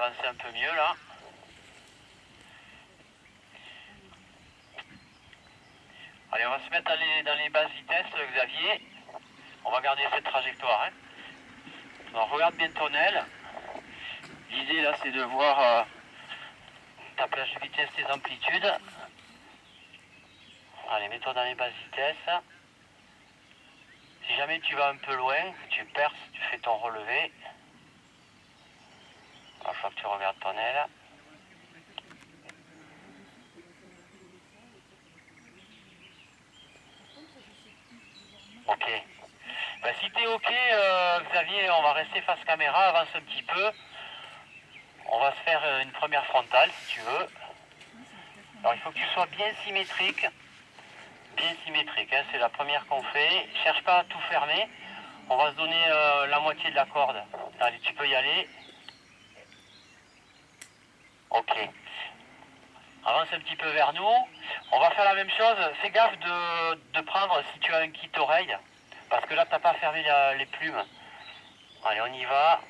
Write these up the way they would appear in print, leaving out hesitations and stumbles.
avancer un peu mieux là. Allez, on va se mettre dans les basses vitesses, Xavier. On va garder cette trajectoire. Hein. Alors, regarde bien ton aile. L'idée là, c'est de voir ta plage de vitesse, tes amplitudes. Allez, mets-toi dans les basses vitesses. Si jamais tu vas un peu loin, tu perces, tu fais ton relevé. Il faut que tu regardes ton aile. Ok. Ben, si tu es ok, Xavier, on va rester face caméra, avance un petit peu. On va se faire une première frontale si tu veux. Alors il faut que tu sois bien symétrique. Bien symétrique, hein, c'est la première qu'on fait. Cherche pas à tout fermer. On va se donner la moitié de la corde. Allez, tu peux y aller. Ok. Avance un petit peu vers nous. On va faire la même chose. Fais gaffe de prendre si tu as un kit oreille. Parce que là, tu n'as pas fermé les plumes. Allez, on y va.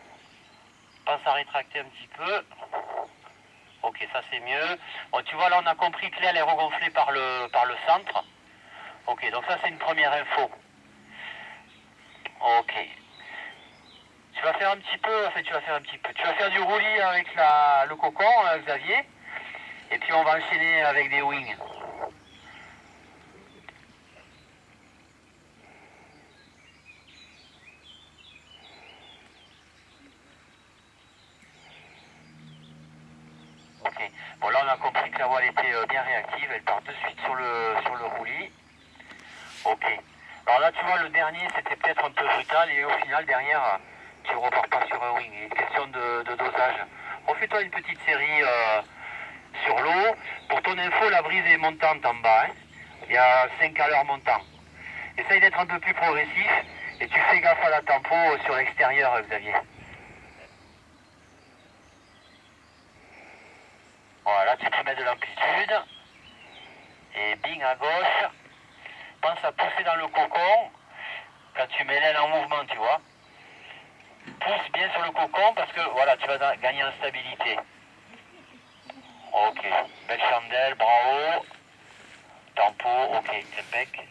Pense à rétracter un petit peu. Ok, ça c'est mieux. Bon, tu vois, là, on a compris que l'aile est regonflée par le centre. Ok, donc ça c'est une première info. Ok. Tu vas faire un petit peu, enfin tu vas faire du roulis avec le cocon, Xavier. Et puis on va enchaîner avec des wings. Ok. Bon là on a compris que la voile était bien réactive, elle part de suite sur le roulis. Ok. Alors là tu vois le dernier c'était peut-être un peu brutal et au final derrière tu repars pas sur un wing. Il y a une question de dosage. Refais-toi une petite série sur l'eau. Pour ton info, la brise est montante en bas. Hein. Il y a 5 à l'heure montant. Essaye d'être un peu plus progressif et tu fais gaffe à la tempo sur l'extérieur, Xavier. Voilà, tu peux mettre de l'amplitude. Et bing à gauche. Pense à pousser dans le cocon quand tu mets l'aile en mouvement, tu vois. Pousse bien sur le cocon parce que voilà, tu vas gagner en stabilité. Ok, belle chandelle, bravo. Tempo, ok, impec.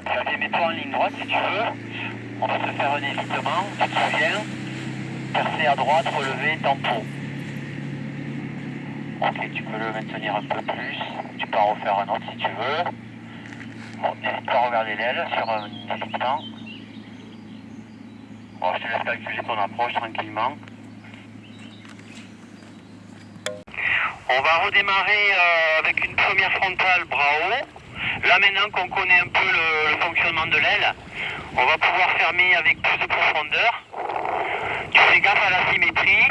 Xavier, mets-toi en ligne droite si tu veux. On va se faire un évitement, tu te souviens. Percer à droite, relever, tempo. Ok, tu peux le maintenir un peu plus. Tu peux en refaire un autre si tu veux. Bon, n'hésite pas à regarder l'aile sur un évitement. Bon, je te laisse calculer ton approche tranquillement. On va redémarrer avec une première frontale bras haut. Là maintenant qu'on connaît un peu le fonctionnement de l'aile, on va pouvoir fermer avec plus de profondeur. Tu fais gaffe à la symétrie.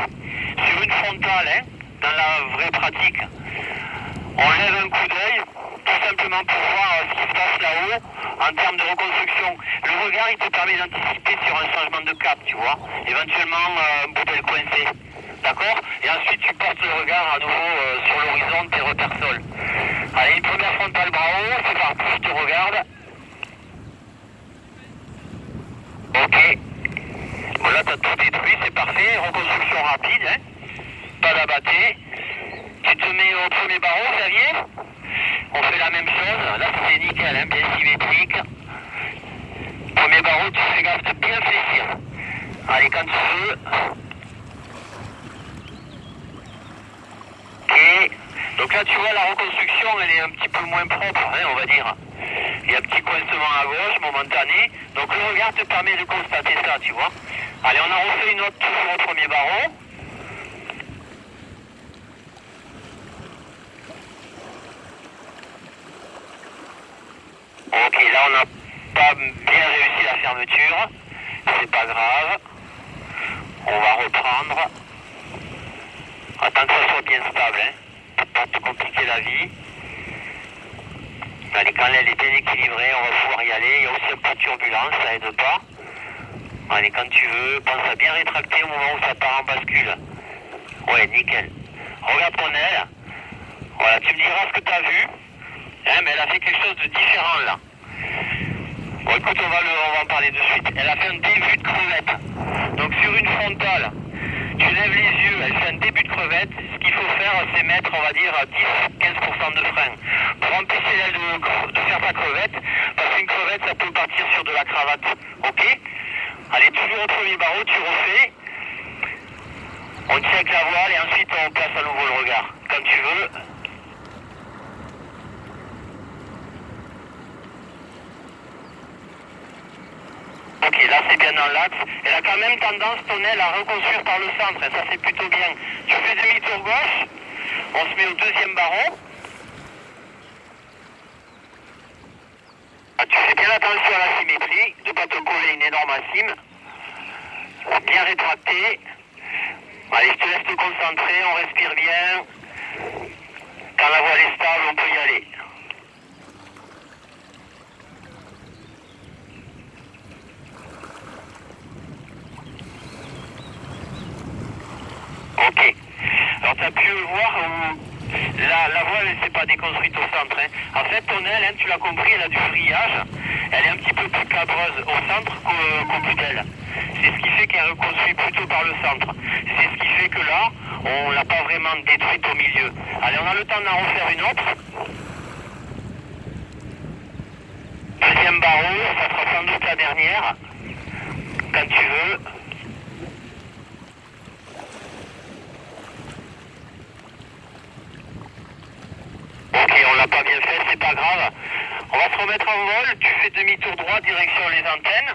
Sur une frontale, hein, dans la vraie pratique, on lève un coup d'œil, tout simplement pour voir ce qui se passe là-haut en termes de reconstruction. Le regard, il te permet d'anticiper sur un changement de cap, tu vois, éventuellement un bordel coincé. D'accord? Et ensuite, tu portes le regard à nouveau sur l'horizon de tes repères sol. Allez, une première frontale bras haut, c'est parti, je te regarde. Ok. Bon, là, tu as tout détruit, c'est parfait. Reconstruction rapide, hein. Pas d'abatté. Tu te mets au premier barreau, Xavier. On fait la même chose. Là, c'est nickel, hein, bien symétrique. Premier barreau, tu fais gaffe de bien fléchir. Allez, quand tu veux. Ok. Donc là, tu vois, la reconstruction, elle est un petit peu moins propre, hein, on va dire. Il y a un petit coincement à gauche, momentané. Donc le regard te permet de constater ça, tu vois. Allez, on en refait une autre toujours au premier barreau. Ok, là on n'a pas bien réussi la fermeture. C'est pas grave. On va reprendre. Attends que ça soit bien stable, hein. Pour pas te compliquer la vie. Allez, quand l'aile est bien équilibrée, on va pouvoir y aller. Il y a aussi un peu de turbulence, ça aide pas. Allez, quand tu veux, pense à bien rétracter au moment où ça part en bascule. Ouais, nickel. Regarde ton aile. Voilà, tu me diras ce que tu as vu. Hein, mais elle a fait quelque chose de différent là. Bon écoute, on va en parler de suite. Elle a fait un début de crevette. Donc sur une frontale, tu lèves les yeux, elle fait un début de crevette. Ce qu'il faut faire, c'est mettre, on va dire, 10-15% de frein. Pour empêcher elle de faire ta crevette, parce qu'une crevette, ça peut partir sur de la cravate. Ok? Allez, toujours au premier barreau, tu refais. On check la voile et ensuite on place à nouveau le regard. Quand tu veux. Ok, là c'est bien dans l'axe. Elle a quand même tendance, ton aile, à reconstruire par le centre. Et ça c'est plutôt bien. Tu fais demi-tour gauche. On se met au deuxième barreau. Ah, tu fais bien attention à la symétrie. De ne pas te coller une énorme cime. Bien rétracté. Allez, je te laisse te concentrer. On respire bien. Quand la voile est stable, on peut y aller. Ok. Alors tu as pu le voir, la voile elle s'est pas déconstruite au centre. Hein. En fait ton aile, hein, tu l'as compris, elle a du vrillage. Elle est un petit peu plus cabreuse au centre qu'au bout d'aile. C'est ce qui fait qu'elle reconstruit plutôt par le centre. C'est ce qui fait que là, on l'a pas vraiment détruite au milieu. Allez, on a le temps d'en refaire une autre. Deuxième barreau, ça sera sans doute la dernière. Quand tu veux. Ok, on l'a pas bien fait, c'est pas grave. On va se remettre en vol, tu fais demi-tour droit, direction les antennes.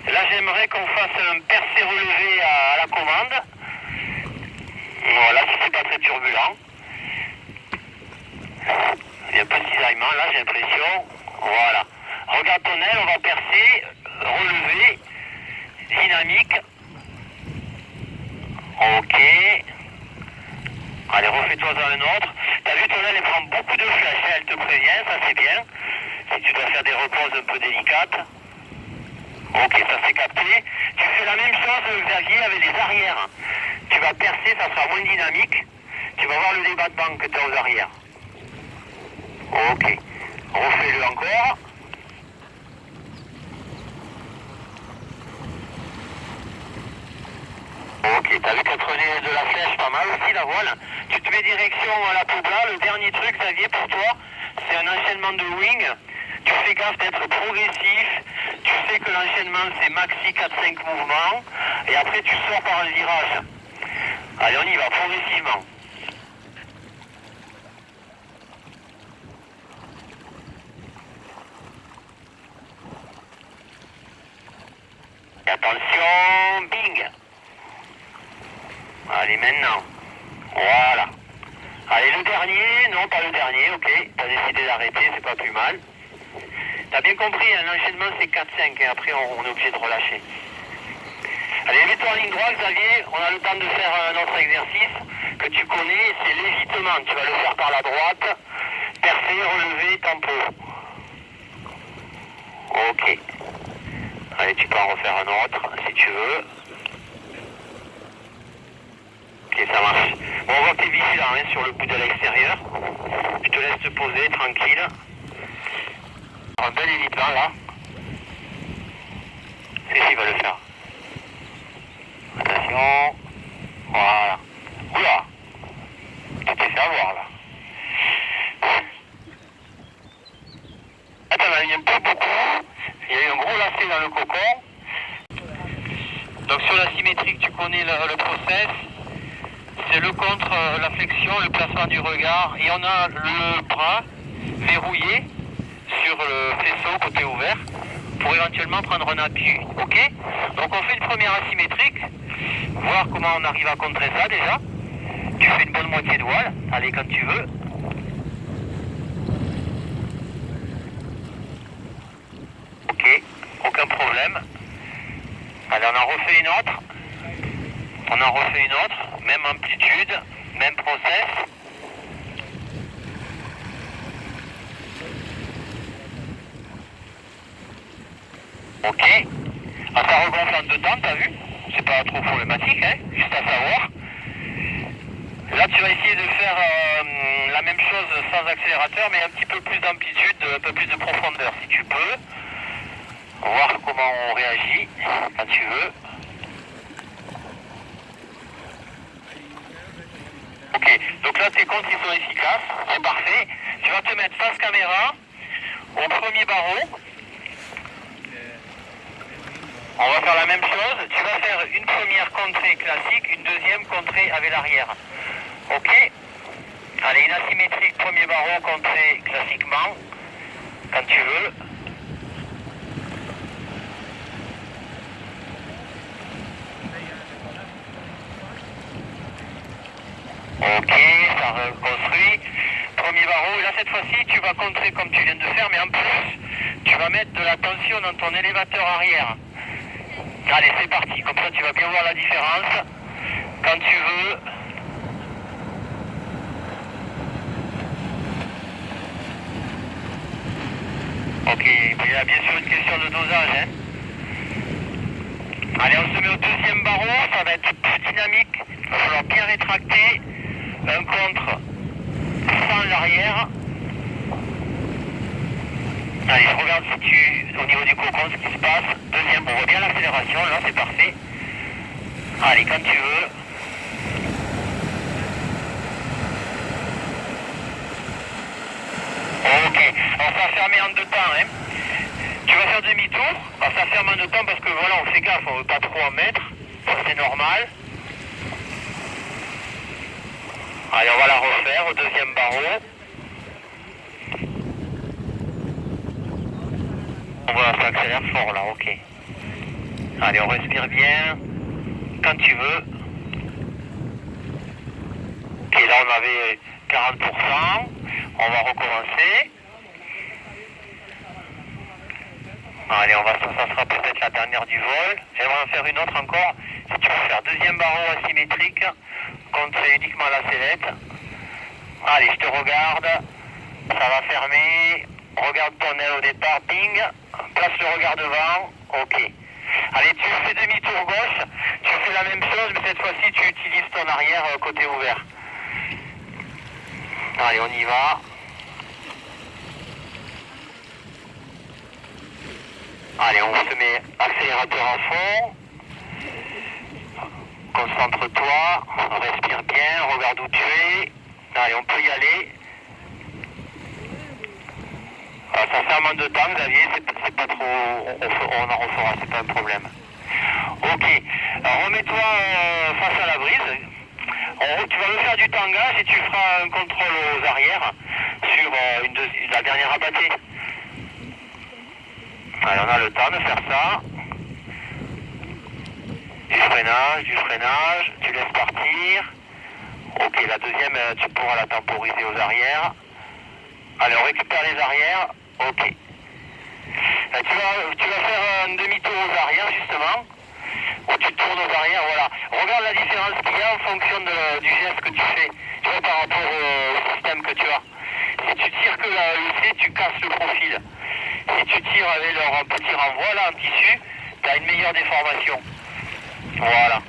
Là, j'aimerais qu'on fasse un percé relevé à la commande. Voilà, si c'est pas très turbulent. Il y a un peu de cisaillement, là, j'ai l'impression. Voilà. Regarde ton aile, on va percer, relever, dynamique. Ok. Allez, refais-toi dans un autre. T'as vu, ton aile, elle prend beaucoup de flèches, elle te prévient, ça c'est bien. Si tu dois faire des reposes un peu délicates. Ok, ça c'est capté. Tu fais la même chose, Xavier, avec les arrières. Tu vas percer, ça sera moins dynamique. Tu vas voir le débattement que tu as aux arrières. Ok. Refais-le encore. Ok, t'as vu qu'elle prenait de la flèche pas mal aussi, la voile. Tu te mets direction à la poubla. Le dernier truc, Xavier, pour toi, c'est un enchaînement de wing. Tu fais gaffe d'être progressif. Tu sais que l'enchaînement, c'est maxi 4-5 mouvements. Et après, tu sors par un virage. Allez, on y va, progressivement. Et attention, bing. Allez, maintenant. Voilà. Allez, le dernier. Non, pas le dernier, ok. T'as décidé d'arrêter, c'est pas plus mal. T'as bien compris, hein, l'enchaînement c'est 4-5 et après on est obligé de relâcher. Allez, mets-toi en ligne droite, Xavier. On a le temps de faire un autre exercice que tu connais, c'est l'évitement. Tu vas le faire par la droite. Percer, relever, tempo. Ok. Allez, tu peux en refaire un autre si tu veux. Ok, ça marche. Bon, on voit que t'es vigilant hein, sur le bout de l'extérieur. Je te laisse te poser tranquille. Un bel évitement là. C'est ce qu'il va le faire. Attention. Voilà. Oula. Tu t'es fait avoir là. Là, t'en as eu un peu beaucoup. Il y a eu un gros lacet dans le cocon. Donc sur la symétrique, tu connais le process. C'est le contre, la flexion, le placement du regard. Et on a le bras verrouillé sur le faisceau côté ouvert pour éventuellement prendre un appui. Ok? Donc on fait une première asymétrique, voir comment on arrive à contrer ça déjà. Tu fais une bonne moitié de voile, allez quand tu veux. Ok, aucun problème. Allez, on en refait une autre. On en refait une autre, même amplitude, même process. Ok. Ah, ça regonfle en deux temps, t'as vu? C'est pas trop problématique, hein? Juste à savoir. Là, tu vas essayer de faire la même chose sans accélérateur, mais un petit peu plus d'amplitude, un peu plus de profondeur, si tu peux. voir comment on réagit quand tu veux. Ok, donc là tes comptes ils sont efficaces, c'est parfait. Tu vas te mettre face caméra au premier barreau. On va faire la même chose, tu vas faire une première contrée classique, une deuxième contrée avec l'arrière. Ok? Allez, une asymétrique, premier barreau, contrée classiquement, quand tu veux. Ok, ça reconstruit. Premier barreau, là cette fois-ci tu vas contrer comme tu viens de faire, mais en plus, tu vas mettre de la tension dans ton élévateur arrière. Allez, c'est parti, comme ça tu vas bien voir la différence. Quand tu veux. Ok, il y a bien sûr une question de dosage. Hein. Allez, on se met au deuxième barreau, ça va être plus dynamique. Il va falloir bien rétracter. Un contre sans l'arrière. Allez, je regarde si tu, au niveau du cocon, ce qui se passe. Deuxième, on voit bien l'accélération, là c'est parfait. Allez, quand tu veux. Ok, alors ça va fermer en deux temps. Hein. Tu vas faire demi-tour. Alors ça ferme en deux temps parce que voilà, on fait gaffe, on ne veut pas trop en mettre. Ça c'est normal. Allez, on va la refaire au deuxième barreau. Voilà, ça accélère fort là, ok. Allez, on respire bien. Quand tu veux. Ok, là on avait 40%. On va recommencer. Allez, ça sera peut-être la dernière du vol. J'aimerais en faire une autre encore. Si tu veux faire deuxième barreau asymétrique, contrer uniquement la sellette. Allez, je te regarde. Ça va fermer. Regarde ton aile au départ, ping. Place le regard devant. Ok. Allez, tu fais demi-tour gauche. Tu fais la même chose, mais cette fois-ci, tu utilises ton arrière côté ouvert. Allez, on y va. Allez, on se met accélérateur à fond. Concentre-toi, respire bien, regarde où tu es. Allez, on peut y aller. Ça ferme en deux temps, Xavier, c'est pas trop... On en refera, c'est pas un problème. Ok, alors remets-toi face à la brise. Tu vas me faire du tangage et tu feras un contrôle aux arrières sur la dernière abattée. Allez, on a le temps de faire ça. Du freinage, tu laisses partir. Ok, la deuxième, tu pourras la temporiser aux arrières. Allez, on récupère les arrières. Ok. Tu vas faire un demi-tour aux arrières, justement. Où tu tournes aux arrières, voilà. Regarde la différence qu'il y a en fonction du geste que tu fais. Tu vois, par rapport au système que tu as. Si tu tires que le C, tu casses le profil. Si tu tires avec leur petit renvoi, là, en tissu, tu as une meilleure déformation. Voilà.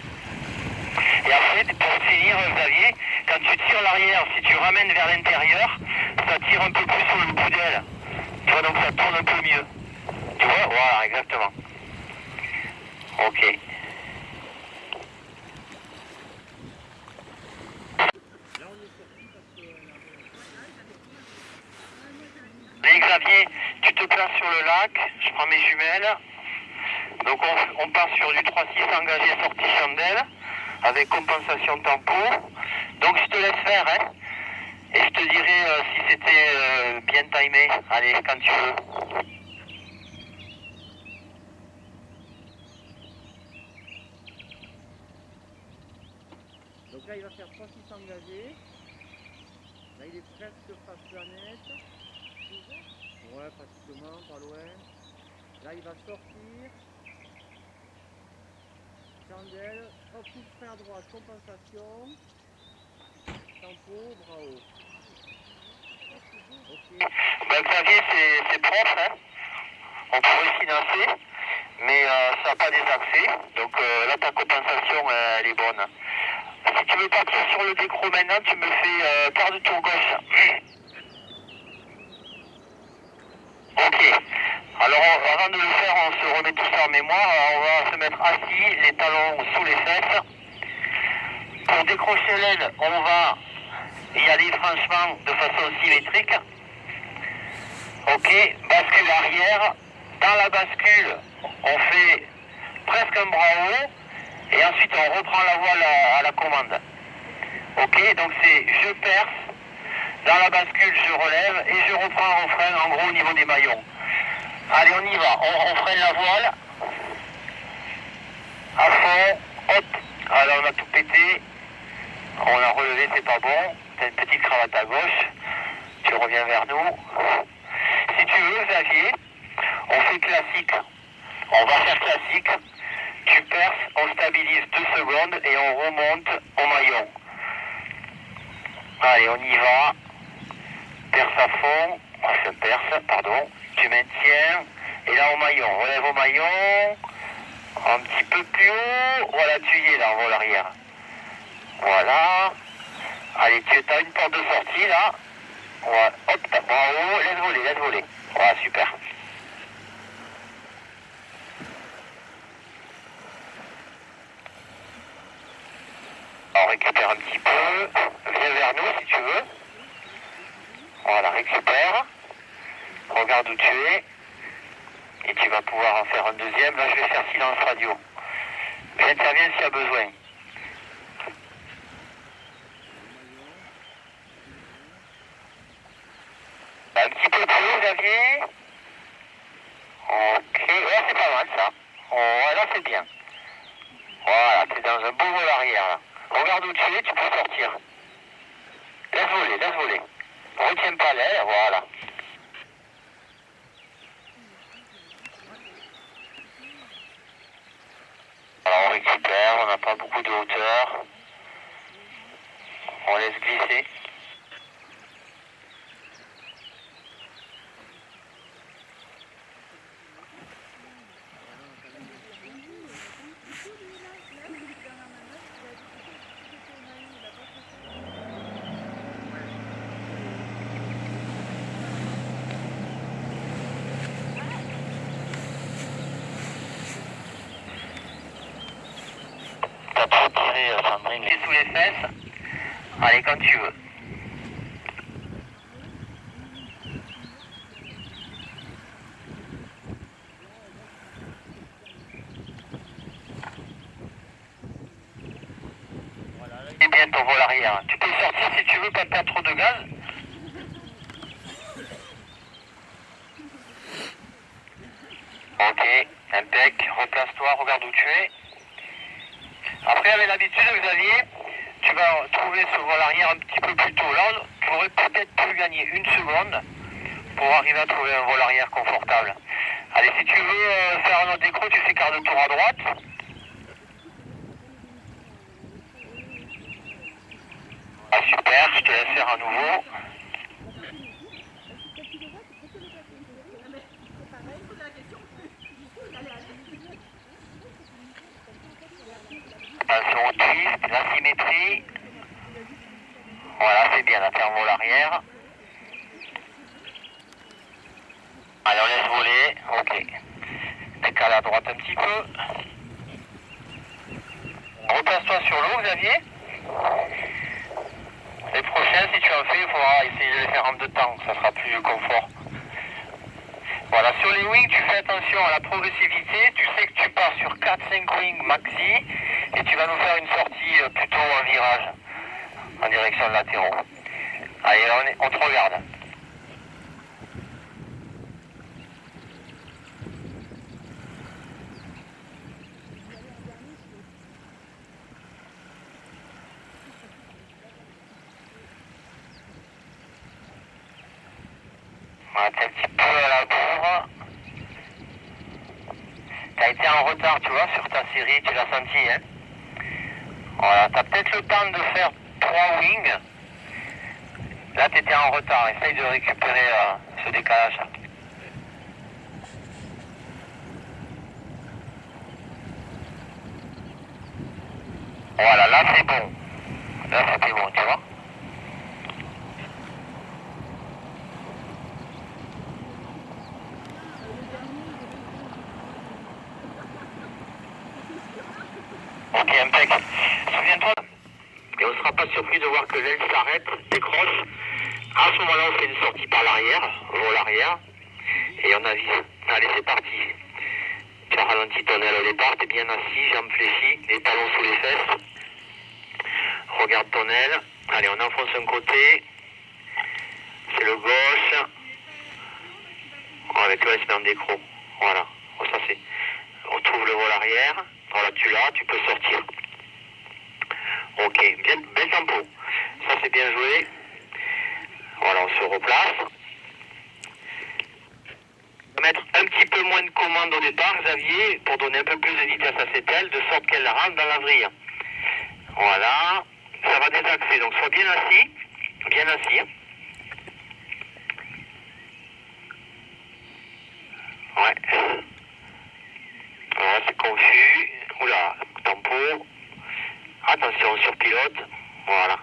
Et après, pour finir, Xavier, quand tu tires l'arrière, si tu ramènes vers l'intérieur, ça tire un peu plus sur le bout d'aile. Tu vois, donc ça tourne un peu mieux. Tu vois, voilà, exactement. Ok. Allez, Xavier, tu te places sur le lac, je prends mes jumelles. Donc on part sur du 3-6 engagé sortie chandelle avec compensation tempo. Donc je te laisse faire, hein. Et je te dirai si c'était bien timé. Allez, quand tu veux. Donc là il va faire 3-6 engagés. Là il est presque face planète. Ouais, pratiquement, pas loin. Là il va sortir. Chandelle, hop, coup de frein à droite, compensation. Tempo, bras haut. Ok. Ben, Xavier, c'est propre, hein. On pourrait financer, mais ça n'a pas des accès. Donc là, ta compensation, elle est bonne. Si tu veux partir sur le décro maintenant, tu me fais quart de tour gauche. Ok. Alors avant de le faire, on se remet tout ça en mémoire. On va se mettre assis, les talons sous les fesses. Pour décrocher l'aile, on va y aller franchement de façon symétrique. Ok, bascule arrière. Dans la bascule, on fait presque un bras haut. Et ensuite, on reprend la voile à la commande. Ok, donc c'est je perce. Dans la bascule, je relève et je reprends en frein en gros au niveau des maillons. Allez, on y va. On freine la voile. À fond. Hop. Alors, on a tout pété. On a relevé, c'est pas bon. T'as une petite cravate à gauche. Tu reviens vers nous. Si tu veux, Xavier, on fait classique. On va faire classique. Tu perces, on stabilise 2 secondes et on remonte au maillon. Allez, on y va. Perce à fond. On se perce, pardon. Tu maintiens. Et là au maillon. Relève au maillon. Un petit peu plus haut. Voilà, tu y es là en vol arrière. Voilà. Allez, tu as une porte de sortie là. Voilà. Hop, bravo. Laisse voler, laisse voler. Voilà, super. On récupère un petit peu. Viens vers nous si tu veux. Voilà, récupère. Regarde où tu es. Et tu vas pouvoir en faire un deuxième. Là, je vais faire silence radio. J'interviens s'il y a besoin. Un petit peu plus haut, Xavier. Ok, ouais, c'est pas mal ça. Ouais, là, c'est bien. Voilà, t'es dans un beau vol arrière là. Regarde où tu es, tu peux sortir. Laisse voler, laisse voler. Retiens pas l'air, voilà. Alors on récupère, on n'a pas beaucoup de hauteur. On laisse glisser. T'as trop tiré, Sandrine. Les sous les fesses. Allez, quand tu veux. C'est bien ton vol arrière. Tu peux sortir si tu veux, pas perdre trop de gaz. Ok, impec. Replace-toi, regarde où tu es. Après, avec l'habitude, Xavier, tu vas trouver ce vol arrière un petit peu plus tôt. Là, tu aurais peut-être pu gagner 1 seconde pour arriver à trouver un vol arrière confortable. Allez, si tu veux faire un autre décro, tu fais quart de tour à droite. Ah super, je te laisse faire à nouveau. Attention au twist, la symétrie. Voilà, c'est bien, là, faire un vol arrière. Allez, on laisse voler. Ok. Décale à droite un petit peu. Replace-toi sur l'eau, Xavier. Les prochains, si tu en fais, il faudra essayer de les faire en 2 temps. Ça sera plus confort. Voilà, sur les wings, tu fais attention à la progressivité. Tu sais que tu pars sur 4-5 wings maxi. Et tu vas nous faire une sortie plutôt en virage. En direction de latéraux. Allez, on te regarde. Voilà, t'es un petit peu à la bourre. T'as été en retard, tu vois, sur ta série, tu l'as senti, hein. Voilà, t'as peut-être le temps de faire 3 wings. Là, t'étais en retard. Essaye de récupérer ce décalage. Voilà, là, c'est bon. Là, c'était bon, tu vois. Ok, impec. Souviens-toi. Et on ne sera pas surpris de voir que l'aile s'arrête, décroche. À ce moment-là, on fait une sortie par l'arrière, vol arrière. Et on avise. Allez, c'est parti. Tu as ralenti ton aile au départ, t'es bien assis, jambes fléchies, les talons sous les fesses. Regarde ton aile. Allez, on enfonce un côté. C'est le gauche. Avec le S en décro. Voilà. Oh, ça c'est. On trouve le vol arrière. Voilà, tu l'as, tu peux sortir. Ok, bien, bel tempo. Ça c'est bien joué. Voilà, on se replace. On va mettre un petit peu moins de commande au départ, Xavier, pour donner un peu plus de vitesse à cette aile, de sorte qu'elle rentre dans la vrille. Voilà. Ça va désaxer, donc sois bien assis. Bien assis. Ouais. Voilà, c'est confus. Oula, tempo. Attention sur pilote. Voilà.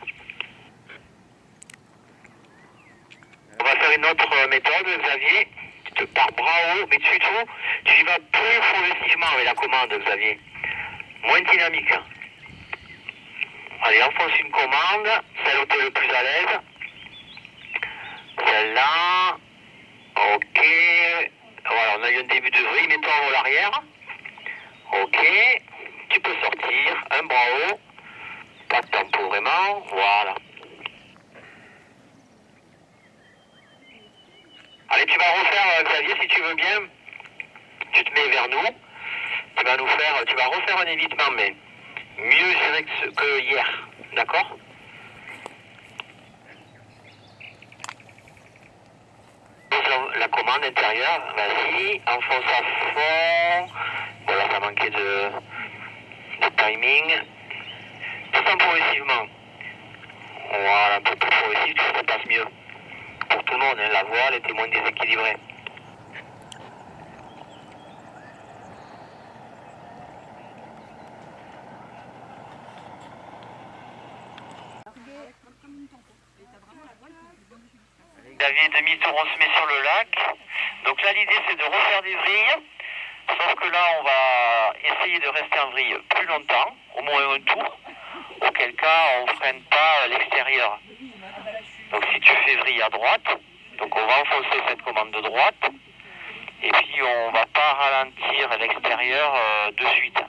On va faire une autre méthode, Xavier. Tu te pars bras haut, mais surtout, tu y vas plus progressivement avec la commande, Xavier. Moins dynamique. Allez, enfonce une commande, celle où tu es le plus à l'aise. Celle-là. Ok. Voilà, on a eu un début de vrille, mets-toi en vol arrière. Ok. Tu peux sortir, un bras haut. Pas de tempo vraiment, voilà. Allez, tu vas refaire, Xavier, si tu veux bien. Tu te mets vers nous. Tu vas refaire un évitement, mais mieux géré que hier. D'accord? La commande intérieure, vas-y, enfonce à fond. Voilà, ça manquait de timing. Tout en progressivement. Voilà, un peu plus progressif, ça passe mieux. Pour tout le monde, hein, la voile était moins déséquilibrée. Xavier, demi-tour, on se met sur le lac. Donc là, l'idée, c'est de refaire des vrilles. Sauf que là, on va essayer de rester en vrille plus longtemps, au moins un tour. Auquel cas, on ne freine pas l'extérieur. Donc si tu fais vrille à droite, donc on va enfoncer cette commande de droite. Et puis, on ne va pas ralentir l'extérieur de suite.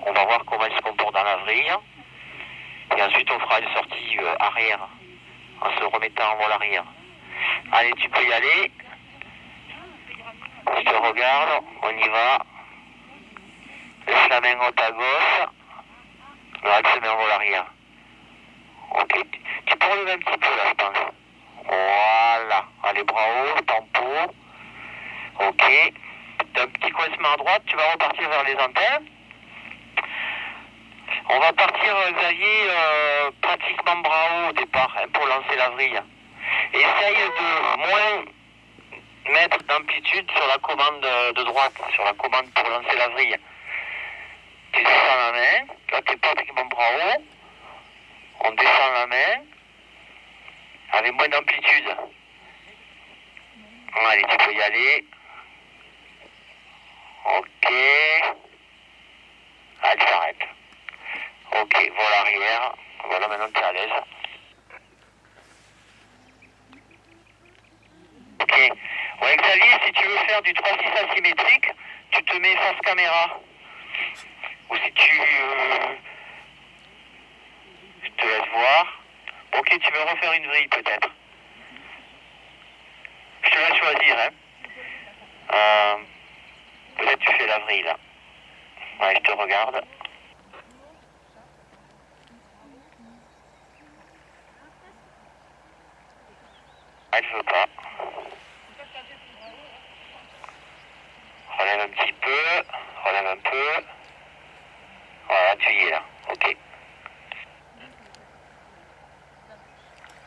On va voir comment il se comporte dans la vrille. Et ensuite, on fera une sortie arrière, en se remettant en vol arrière. Allez, tu peux y aller. Je te regarde, on y va. Laisse la main haute à gauche. Le rack se met en vol arrière. Ok, tu peux relever un petit peu là, je pense. Voilà. Allez, bras haut, tempo. Ok. T'as un petit coincement à droite, tu vas repartir vers les antennes. On va partir, Xavier, pratiquement bras haut au départ, hein, pour lancer la vrille. Essaye de moins mettre d'amplitude sur la commande de droite, sur la commande pour lancer la vrille. Tu descends la main, là tu es pratiquement bras haut. On descend la main avec moins d'amplitude. Allez, tu peux y aller. Ok. Allez, tu t'arrêtes. Ok, vol arrière. Voilà, maintenant tu es à l'aise. Ok. Ouais, Xavier, si tu veux faire du 3-6 asymétrique, tu te mets face caméra. Ou si tu... je te laisse voir. Ok, tu veux refaire une vrille peut-être. Je te laisse choisir, hein. Peut-être tu fais la vrille là. Ouais, je te regarde. Elle veut pas. Relève un petit peu. Relève un peu. Voilà, tu y es là. Ok.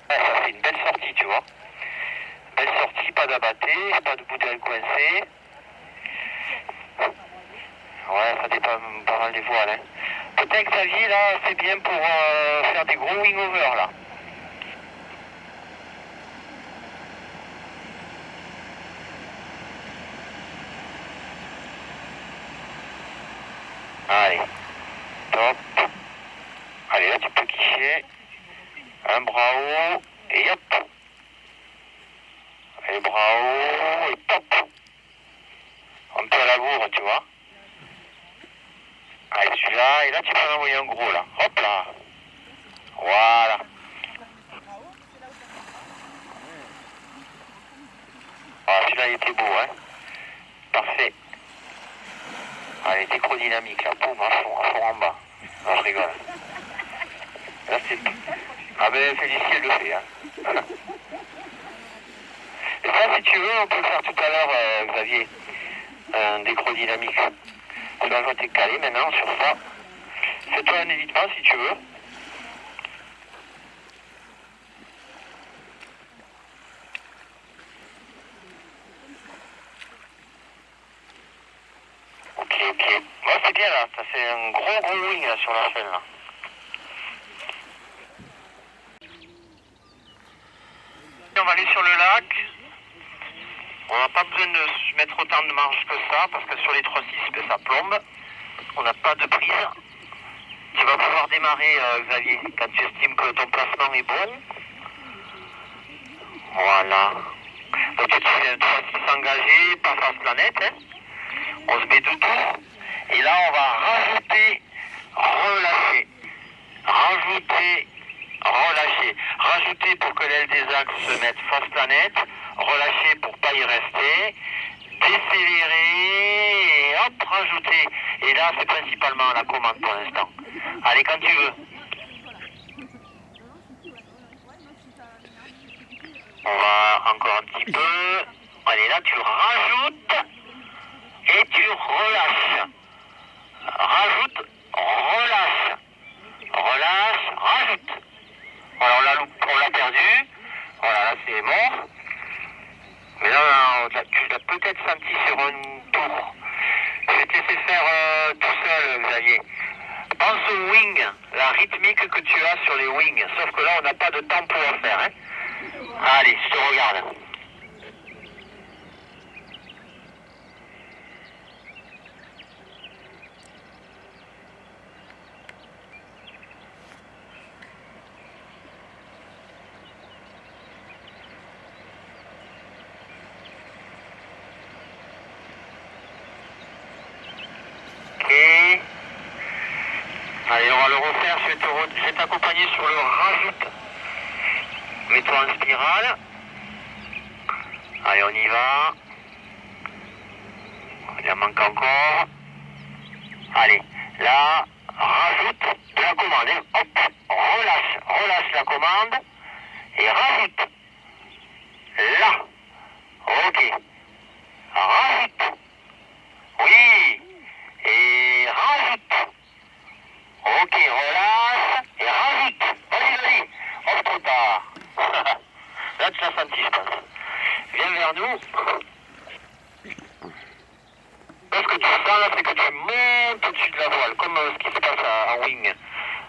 Ouais, ça c'est une belle sortie, tu vois. Belle sortie, pas d'abatté, pas de bouteille coincée. Ouais, ça dépend pas mal des voiles. Hein. Peut-être Xavier, là, c'est bien pour faire des gros wing-over, là. Allez. top. Allez, là tu peux quicher. Un bras haut et hop. Allez, bras haut et top. Un peu à la bourre, tu vois. Allez, celui-là, et là tu peux en envoyer un gros là. Hop là. Voilà. Ah, celui-là il était beau, hein. Parfait. Allez, décrodynamique là, boum, à fond en bas. Non, je rigole. Là c'est... Ah ben Félicie elle le fait, hein. Et ça si tu veux, on peut le faire tout à l'heure, Xavier. Un décrodynamique. Tu vas t'es calé maintenant sur ça. Fais-toi un évitement si tu veux. Ok. Bon, c'est bien là, ça fait un gros wing là sur la chaîne là. On va aller sur le lac. On n'a pas besoin de se mettre autant de marge que ça parce que sur les 3.6 ça plombe. On n'a pas de prise. Tu vas pouvoir démarrer Xavier quand tu estimes que ton placement est bon. Voilà. Donc tu te fais un 3.6 engagé, pas face planète. Hein. On se met de tout. Et là on va rajouter, relâcher. Rajouter pour que l'aile des axes se mette face planète, relâcher pour pas y rester, décélérer et hop, rajouter. Et là c'est principalement la commande pour l'instant. Allez quand tu veux. On va encore un petit peu. Allez là tu rajoutes et tu relâches. Rajoute, relâche. Relâche, rajoute. Voilà, on l'a perdu. Voilà, là c'est mort. Mais là, tu l'as peut-être senti sur un tour. Je vais te laisser faire tout seul, Xavier. Pense au wing, la rythmique que tu as sur les wings. Sauf que là, on n'a pas de temps pour le faire. Hein. Allez, je te regarde. Allez, on va le refaire, je vais t'accompagner sur le rajoute. Mets-toi en spirale. Allez, on y va. Il en manque encore. Allez, là, rajoute de la commande. Hein. Hop, relâche la commande et rajoute. Là. Ok. Rajoute. Oui. Et rajoute. Ok, relâche et rajoute. Vas-y. Hop, trop tard. Là, tu l'as senti, je pense. Viens vers nous. Là, ce que tu sens, là, c'est que tu montes au-dessus de la voile, comme ce qui se passe en wing.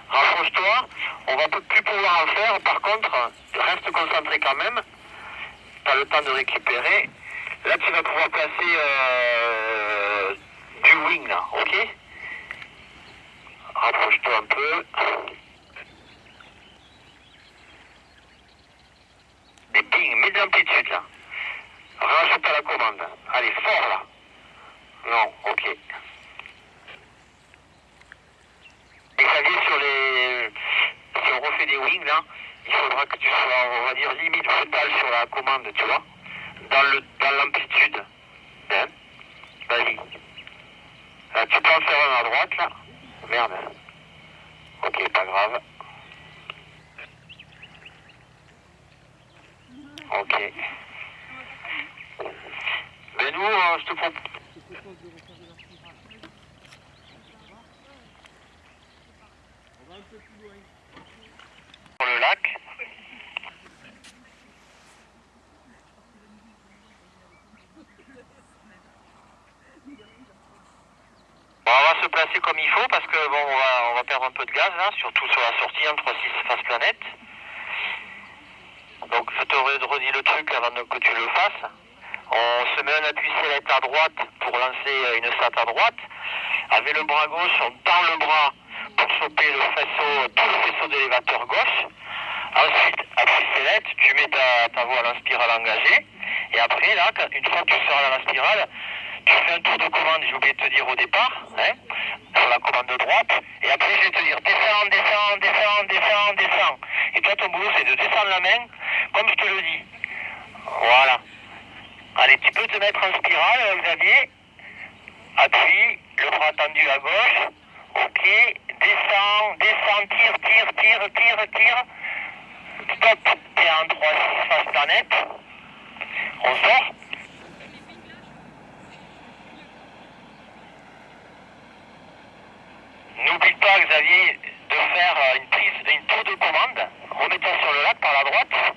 Rapproche-toi. On va plus pouvoir en faire. Par contre, reste concentré quand même. T'as le temps de récupérer. Là, tu vas pouvoir placer du wing, là. Ok? Rapproche-toi un peu. Et ping, mets de l'amplitude là. Rajoute à la commande. Allez, fort là. Non, ok. Et ça vient sur les... Si on refait des wings là, il faudra que tu sois, on va dire, limite frontal sur la commande, tu vois. Dans l'amplitude. Hein? Vas-y. Là, tu peux en faire un à droite là. Merde. Ok, pas grave. Ok. Mais nous, je te propose... Pour le lac. Bon, on va se placer comme il faut parce que bon, on va perdre un peu de gaz là, surtout sur la sortie en 3.6 face planète. Donc je te redis le truc avant que tu le fasses. On se met un appui select à droite pour lancer une SAT à droite. Avec le bras gauche, on tend le bras pour choper le faisceau, tout le faisceau d'élévateur gauche. Ensuite, appuie select, tu mets ta voile en spirale engagée. Et après, là, une fois que tu seras dans la spirale, tu fais un tour de commande, j'ai oublié de te dire au départ, hein, sur la commande de droite. Et après, je vais te dire descends, descends, descends, descends, descends. Et toi, ton boulot, c'est de descendre la main, comme je te le dis. Voilà. Allez, tu peux te mettre en spirale, Xavier. Appuie, le bras tendu à gauche. Ok, descends, descends, tire, tire, tire, tire, tire. Stop, t'es en 3-6 face planète. On sort. N'oublie pas, Xavier, de faire une tour de commande. Remets-toi sur le lac par la droite.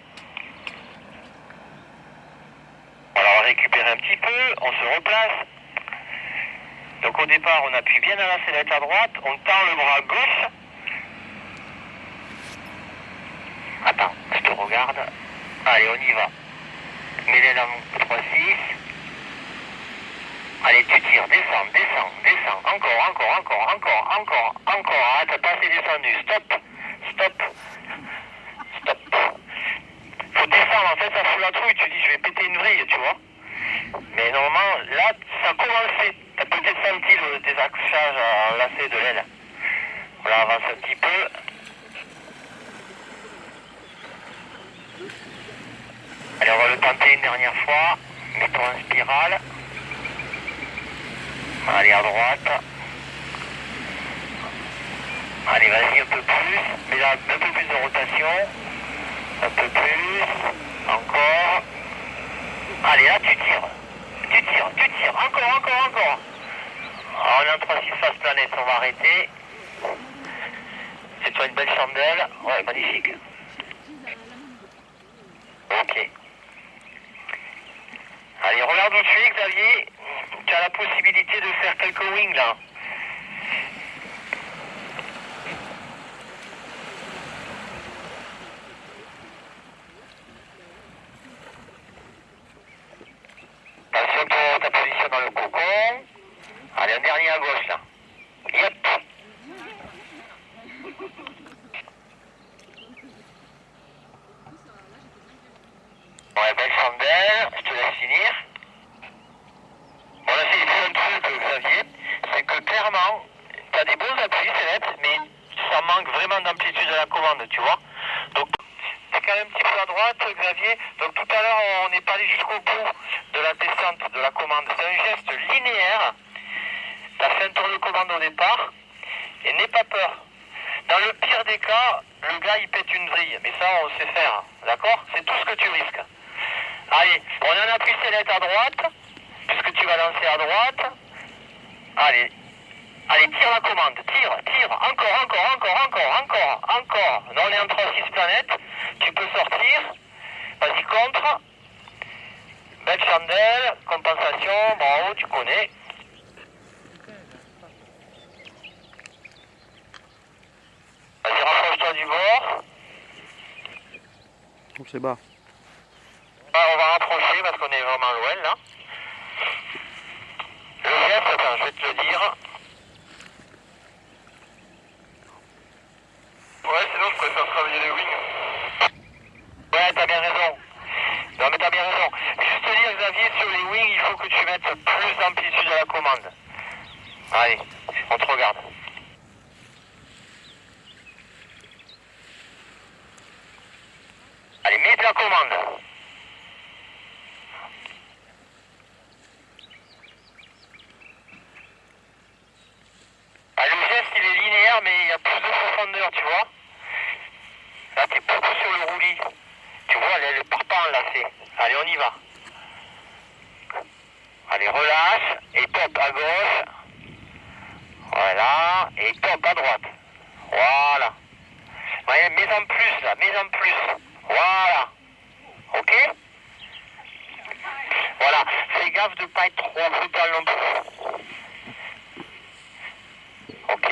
Alors, on récupère un petit peu, on se replace. Donc au départ, on appuie bien dans la sellette à droite, on tend le bras gauche. Attends, je te regarde. Allez, on y va. Mets-les dans 3-6. Allez, tu tires, descends, descends, descends. Encore, encore, encore, encore, encore, encore. Ah, t'as pas assez descendu. Stop, stop, stop. Faut descendre, en fait, ça fout la trouille. Tu dis, je vais péter une vrille, tu vois. Mais normalement, là, ça a commencé. T'as peut-être senti le désaccrochage en lacet de l'aile. Voilà, avance un petit peu. Allez, on va le tenter une dernière fois. Mets-toi en spirale. Allez, à droite. Allez, vas-y, un peu plus. Mais là, un peu plus de rotation. Un peu plus. Encore. Allez, là, tu tires. Tu tires, tu tires. Encore, encore, encore. Alors, on est en 3-6 face planète, on va arrêter. C'est toi une belle chandelle. Ouais, magnifique. Ok. Allez, regarde où tu es, Xavier. Tu as la possibilité de faire quelques wings, là. Attention pour ta position dans le cocon. Allez, un dernier à gauche, là. Yep. Ouais, belle chandelle. Je te laisse finir. Voilà, c'est un truc, Xavier. C'est que clairement, tu as des bons appuis, c'est net, mais ça manque vraiment d'amplitude de la commande, tu vois. Donc, c'est quand même un petit peu à droite, Xavier. Donc, tout à l'heure, on n'est pas allé jusqu'au bout de la descente de la commande. C'est un geste linéaire. Tu as fait un tour de commande au départ. Et n'aie pas peur. Dans le pire des cas, le gars, il pète une vrille. Mais ça, on sait faire. D'accord? C'est tout ce que tu risques. Allez, on a un appui sellette à droite. Puisque tu vas lancer à droite. Allez. Allez, tire la commande. Tire, tire. Encore, encore, encore, encore, encore, encore. Là, on est en 3-6 planètes. Tu peux sortir. Vas-y, contre. Belle chandelle. Compensation. Bravo, tu connais. Vas-y, rapproche-toi du bord. On s'est bas. On va rapprocher parce qu'on est vraiment loin, là. Le geste, attends, je vais te le dire. Ouais, sinon je préfère travailler les wings. Ouais, t'as bien raison. Non, mais t'as bien raison. Juste te dire, Xavier, sur les wings, il faut que tu mettes plus d'amplitude à la commande. Allez, on te regarde. Allez, mets de la commande. Ah, le geste, il est linéaire, mais il y a plus de profondeur, tu vois. Là, t'es beaucoup sur le roulis. Tu vois, elle part pas en lacet. Allez, on y va. Allez, relâche. Et top à gauche. Voilà. Et top à droite. Voilà. Ouais, mets en plus, là. Mets en plus. Voilà. Ok? Voilà. Fais gaffe de ne pas être trop brutal non plus. Ok.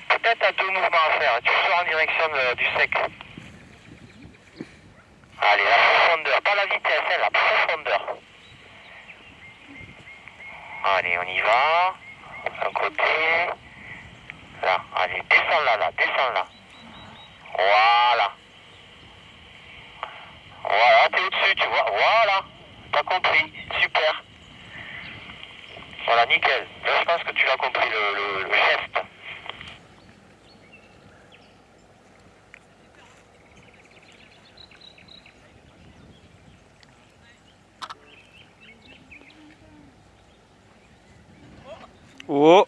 Peut-être à deux mouvements à faire. Tu sors en direction du sec. Allez, la profondeur. Pas la vitesse, hein, la profondeur. Allez, on y va. Un côté. Là, allez, descends là, descends là. Voilà. Voilà, t'es au-dessus, tu vois. Voilà. T'as compris. Super. Voilà, nickel. Là, je pense que tu l'as compris, le geste. Oh.